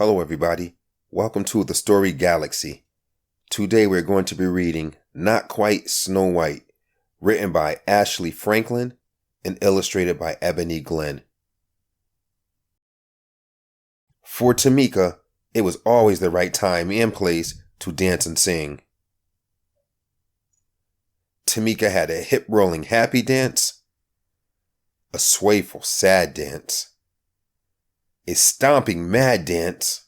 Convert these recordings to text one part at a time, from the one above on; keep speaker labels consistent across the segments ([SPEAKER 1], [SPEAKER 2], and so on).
[SPEAKER 1] Hello everybody, welcome to the Story Galaxy. Today we're going to be reading Not Quite Snow White, written by Ashley Franklin and illustrated by Ebony Glenn. For Tameika, it was always the right time and place to dance and sing. Tameika had a hip-rolling happy dance, a swayful sad dance, a stomping mad dance,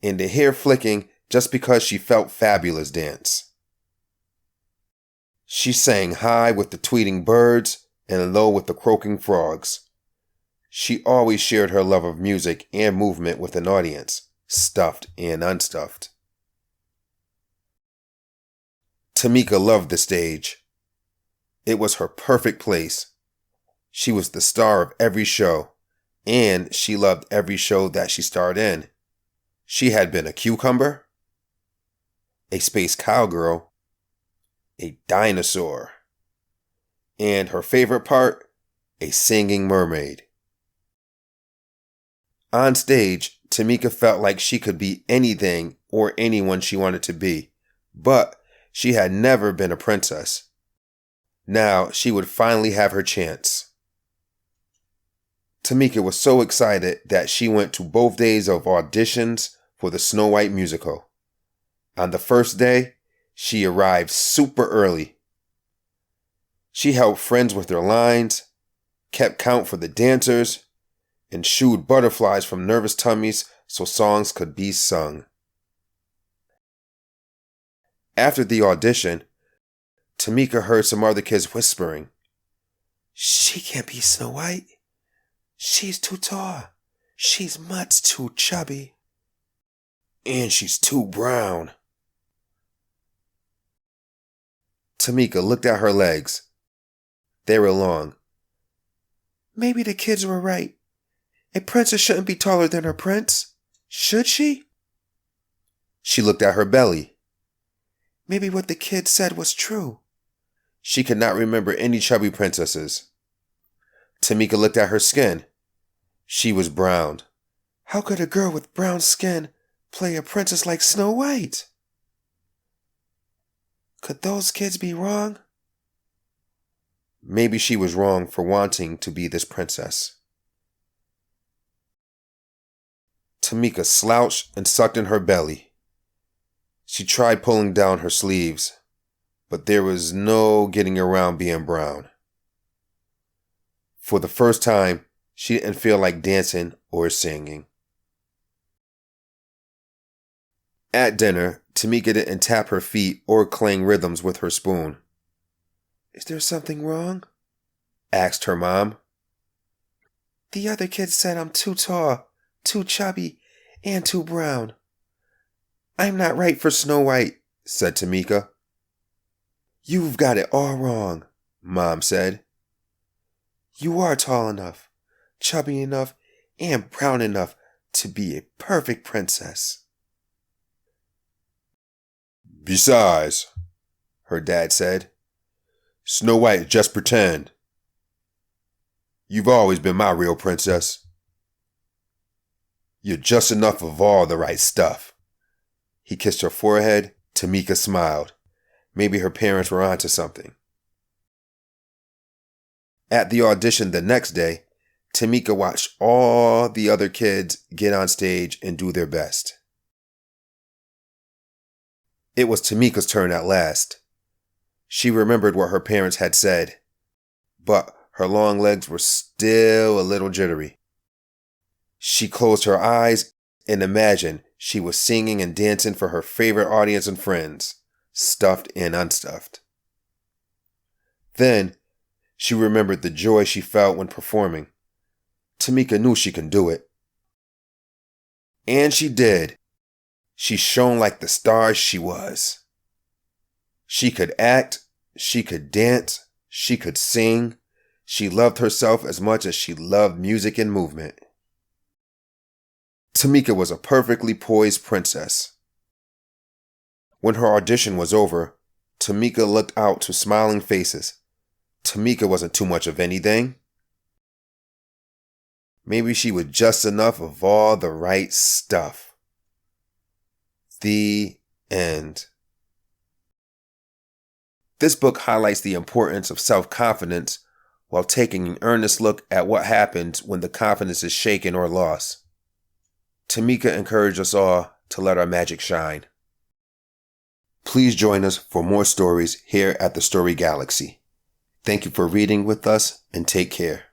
[SPEAKER 1] and a hair-flicking just because she felt fabulous dance. She sang high with the tweeting birds and low with the croaking frogs. She always shared her love of music and movement with an audience, stuffed and unstuffed. Tameika loved the stage. It was her perfect place. She was the star of every show, and she loved every show that she starred in. She had been a cucumber, a space cowgirl, a dinosaur, and her favorite part, a singing mermaid. On stage, Tameika felt like she could be anything or anyone she wanted to be, but she had never been a princess. Now she would finally have her chance. Tameika was so excited that she went to both days of auditions for the Snow White musical. On the first day, she arrived super early. She helped friends with their lines, kept count for the dancers, and shooed butterflies from nervous tummies so songs could be sung. After the audition, Tameika heard some other kids whispering, "She can't be Snow White. She's too tall. She's much too chubby. And she's too brown." Tameika looked at her legs. They were long. Maybe the kids were right. A princess shouldn't be taller than her prince. Should she? She looked at her belly. Maybe what the kids said was true. She could not remember any chubby princesses. Tameika looked at her skin. She was brown. How could a girl with brown skin play a princess like Snow White? Could those kids be wrong? Maybe she was wrong for wanting to be this princess. Tameika slouched and sucked in her belly. She tried pulling down her sleeves, but there was no getting around being brown. For the first time, she didn't feel like dancing or singing. At dinner, Tameika didn't tap her feet or clang rhythms with her spoon. Is there something wrong? Asked her mom. The other kids said I'm too tall, too chubby, and too brown. I'm not right for Snow White, said Tameika. You've got it all wrong, Mom said. You are tall enough, chubby enough, and brown enough to be a perfect princess. Besides, her dad said, Snow White just pretend. You've always been my real princess. You're just enough of all the right stuff. He kissed her forehead. Tameika smiled. Maybe her parents were onto something. At the audition the next day, Tameika watched all the other kids get on stage and do their best. It was Tameika's turn at last. She remembered what her parents had said, but her long legs were still a little jittery. She closed her eyes and imagined she was singing and dancing for her favorite audience and friends, stuffed and unstuffed. Then, she remembered the joy she felt when performing. Tameika knew she could do it. And she did. She shone like the star she was. She could act, she could dance, she could sing. She loved herself as much as she loved music and movement. Tameika was a perfectly poised princess. When her audition was over, Tameika looked out to smiling faces. Tameika wasn't too much of anything. Maybe she was just enough of all the right stuff. The end. This book highlights the importance of self-confidence while taking an earnest look at what happens when the confidence is shaken or lost. Tameika encouraged us all to let our magic shine. Please join us for more stories here at the Story Galaxy. Thank you for reading with us and take care.